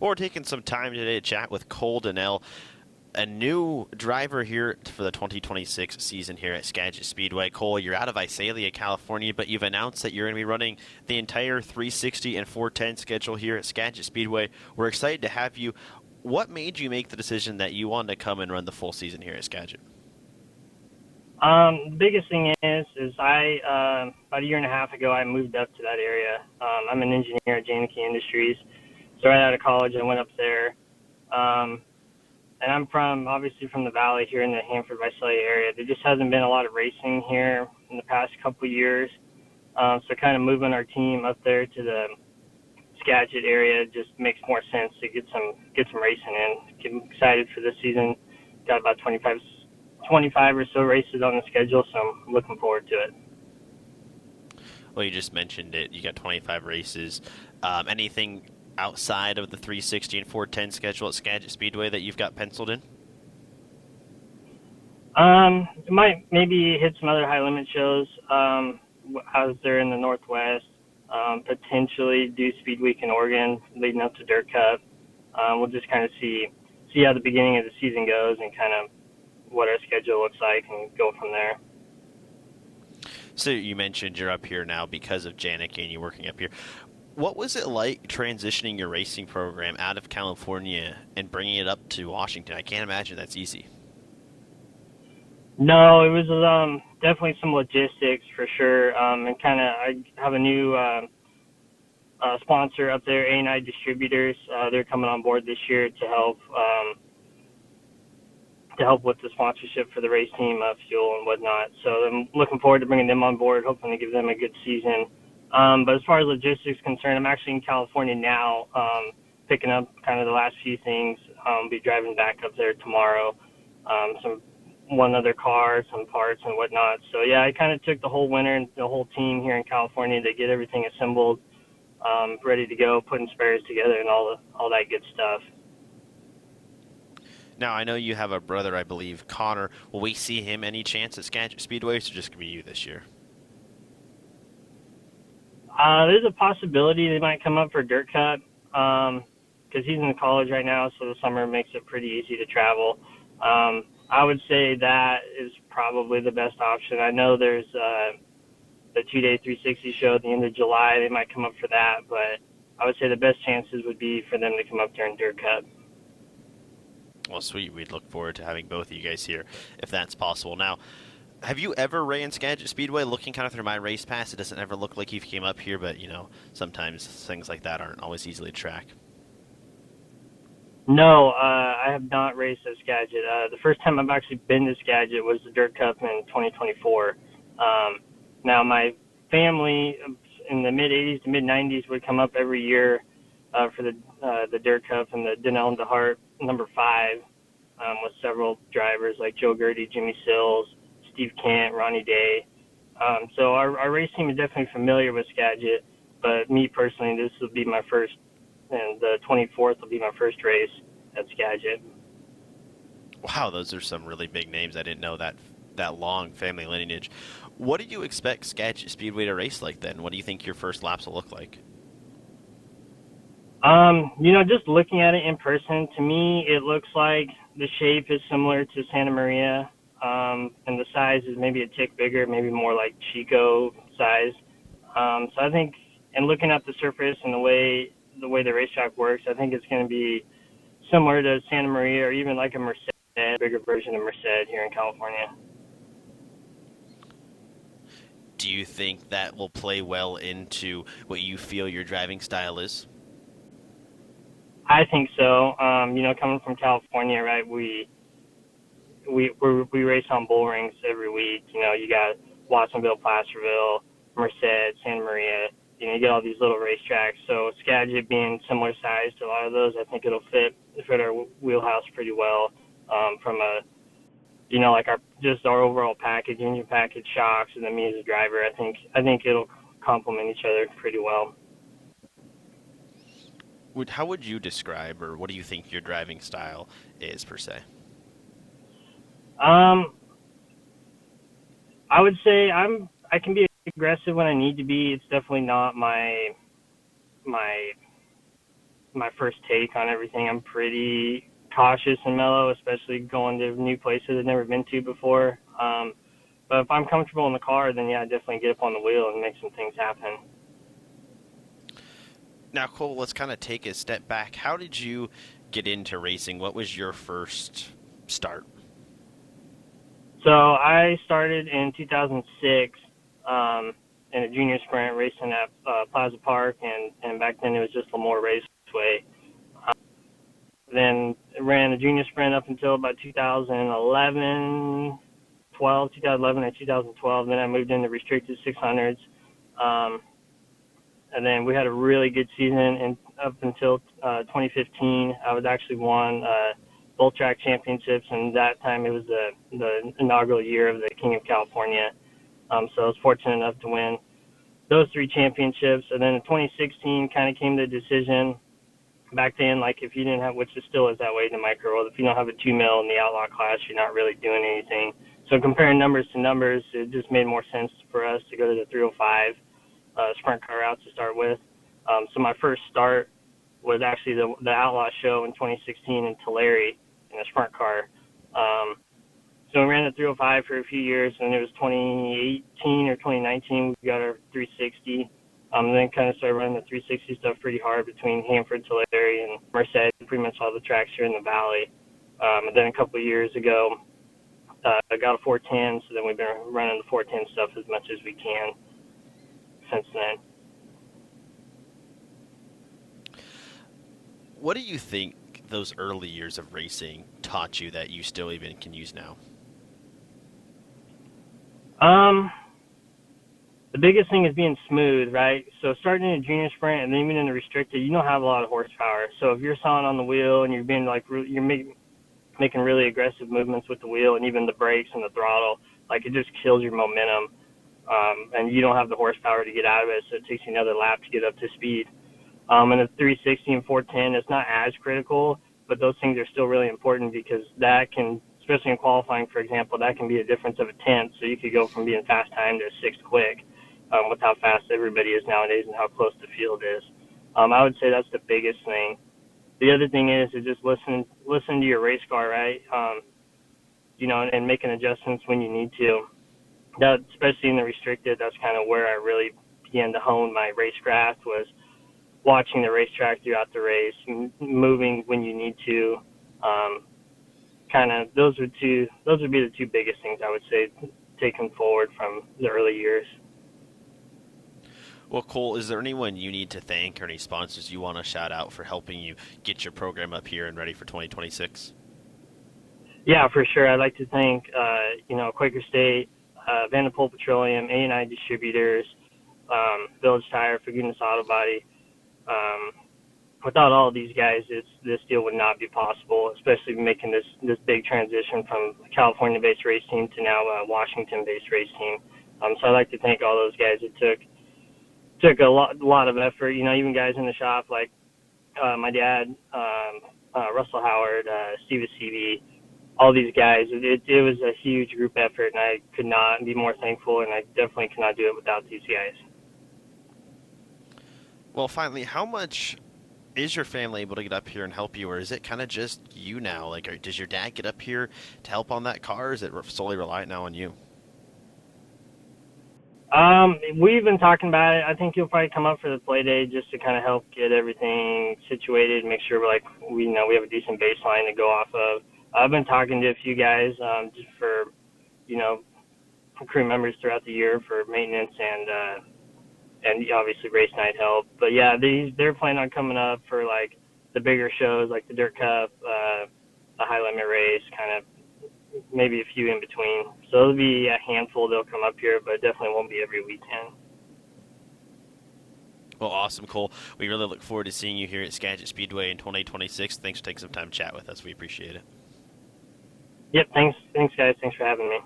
or taking some time today to chat with Cole Danell, a new driver here for the 2026 season here at Skagit Speedway. Cole, you're out of Visalia, California, but you've announced that you're going to be running the entire 360 and 410 schedule here at Skagit Speedway. We're excited to have you. What made you make the decision that you wanted to come and run the full season here at Skagit? The biggest thing is I about a year and a half ago I moved up to that area. I'm an engineer at Janicki Industries, so right out of college I went up there, and I'm obviously from the valley here in the Hanford Visalia area. There just hasn't been a lot of racing here in the past couple of years, so kind of moving our team up there to the Skagit area just makes more sense to get some racing in. Getting excited for this season. Got about 25 or so races on the schedule, so I'm looking forward to it. Well, you just mentioned it. You got 25 races. Anything outside of the 360 and 410 schedule at Skagit Speedway that you've got penciled in? Might maybe hit some other high limit shows out there in the Northwest. Potentially do Speed Week in Oregon leading up to Dirt Cup. We'll just kind of see how the beginning of the season goes and kind of what our schedule looks like and go from there. So you mentioned you're up here now because of Janicki and you're working up here. What was it like transitioning your racing program out of California and bringing it up to Washington? I can't imagine that's easy. No, it was definitely some logistics for sure, and kind of I have a new sponsor up there, A&I Distributors. They're coming on board this year to help with the sponsorship for the race team, fuel and whatnot. So I'm looking forward to bringing them on board, hoping to give them a good season. But as far as logistics concerned, I'm actually in California now, picking up kind of the last few things. Be driving back up there tomorrow. One other car, some parts and whatnot. So yeah, I kind of took the whole winter and the whole team here in California to get everything assembled, ready to go, putting spares together and all that good stuff. Now, I know you have a brother, I believe, Connor. Will we see him any chance at Skagit Speedway, or just going to be you this year? There's a possibility they might come up for Dirt Cup because he's in college right now, so the summer makes it pretty easy to travel. I would say that is probably the best option. I know there's the 2-day 360 show at the end of July. They might come up for that, but I would say the best chances would be for them to come up during Dirt Cup. Well, sweet. We'd look forward to having both of you guys here if that's possible. Now, have you ever ran Skagit Speedway? Looking kind of through my race pass, it doesn't ever look like you came up here, but, sometimes things like that aren't always easily to track. No, I have not raced at Skagit. The first time I've actually been to Skagit was the Dirt Cup in 2024. Now, my family in the mid-'80s to mid-'90s would come up every year for the Dirt Cup and the Danell and DeHart number 5 with several drivers like Joe Gertie, Jimmy Sills, Steve Kent, Ronnie Day. So our race team is definitely familiar with Skagit, but me personally, this will be my first, and the 24th will be my first race at Skagit. Wow, those are some really big names. I didn't know that long family lineage. What do you expect Skagit Speedway to race like then? What do you think your first laps will look like? Just looking at it in person, to me, it looks like the shape is similar to Santa Maria, and the size is maybe a tick bigger, maybe more like Chico size. So I think, and looking at the surface and the way the racetrack works, I think it's going to be similar to Santa Maria or even like a Merced, bigger version of Merced here in California. Do you think that will play well into what you feel your driving style is? I think so. Coming from California, right, we race on bull rings every week. You got Watsonville, Placerville, Merced, Santa Maria. You get all these little racetracks. So Skagit being similar size to a lot of those, I think it'll fit our wheelhouse pretty well. From our overall package, engine package, shocks, and then me as a driver. I think it'll complement each other pretty well. How would you describe, or what do you think your driving style is per se? I would say I can be aggressive when I need to be. It's definitely not my my first take on everything. I'm pretty cautious and mellow, especially going to new places I've never been to before. But if I'm comfortable in the car, then yeah, I definitely get up on the wheel and make some things happen. Now, Cole, let's kind of take a step back. How did you get into racing? What was your first start? So I started in 2006 in a junior sprint racing at Plaza Park, and back then it was just Lemoore Raceway. Then ran a junior sprint up until about 2011, 2011 and 2012. Then I moved into restricted 600s. And then we had a really good season and up until 2015. I was actually won both track championships, and that time it was the inaugural year of the King of California. So I was fortunate enough to win those three championships. And then in 2016 kind of came the decision back then, like if you didn't have, which it still is that way in the micro world, if you don't have a 2 mil in the outlaw class, you're not really doing anything. So comparing numbers to numbers, it just made more sense for us to go to the 305 sprint car route to start with. So my first start was actually the Outlaw Show in 2016 in Tulare in a sprint car. So we ran the 305 for a few years, and it was 2018 or 2019 we got our 360. Then kind of started running the 360 stuff pretty hard between Hanford, Tulare, and Merced, pretty much all the tracks here in the valley. And then a couple of years ago, I got a 410, so then we've been running the 410 stuff as much as we can since then. What do you think those early years of racing taught you that you still even can use now? The biggest thing is being smooth, right? So starting in a junior sprint and then even in a restricted, you don't have a lot of horsepower. So if you're sawing on the wheel and you're being like, you're making really aggressive movements with the wheel and even the brakes and the throttle, like it just kills your momentum. And you don't have the horsepower to get out of it, so it takes you another lap to get up to speed. And the 360 and 410, it's not as critical, but those things are still really important because that can, especially in qualifying, for example, that can be a difference of a tenth. So you could go from being fast time to sixth quick with how fast everybody is nowadays and how close the field is. I would say that's the biggest thing. The other thing is just listen to your race car, right? And making adjustments when you need to. That, especially in the restricted, that's kind of where I really began to hone my racecraft, was watching the racetrack throughout the race, moving when you need to. Those would be the two biggest things I would say taken forward from the early years. Well, Cole, is there anyone you need to thank or any sponsors you want to shout out for helping you get your program up here and ready for 2026? Yeah, for sure. I'd like to thank, Quaker State, Vanderpool Petroleum, A&I Distributors, Village Tire, Forgiveness Auto Body. Without all of these guys, this deal would not be possible, especially making this big transition from a California-based race team to now a Washington-based race team. So I'd like to thank all those guys. It took a lot of effort. Even guys in the shop like my dad, Russell Howard, Steve Acevi, all these guys. It was a huge group effort, and I could not be more thankful, and I definitely could not do it without these guys. Well, finally, how much is your family able to get up here and help you, or is it kind of just you now? Like, does your dad get up here to help on that car, or is it solely reliant now on you? We've been talking about it. I think he'll probably come up for the play day just to kind of help get everything situated, make sure we have a decent baseline to go off of. I've been talking to a few guys just for crew members throughout the year for maintenance and obviously race night help. But yeah, they're planning on coming up for like the bigger shows like the Dirt Cup, the High Limit Race, kind of maybe a few in between. So it'll be a handful that'll come up here, but it definitely won't be every weekend. Well, awesome, Cole. We really look forward to seeing you here at Skagit Speedway in 2026. Thanks for taking some time to chat with us. We appreciate it. Yep, thanks guys. Thanks for having me.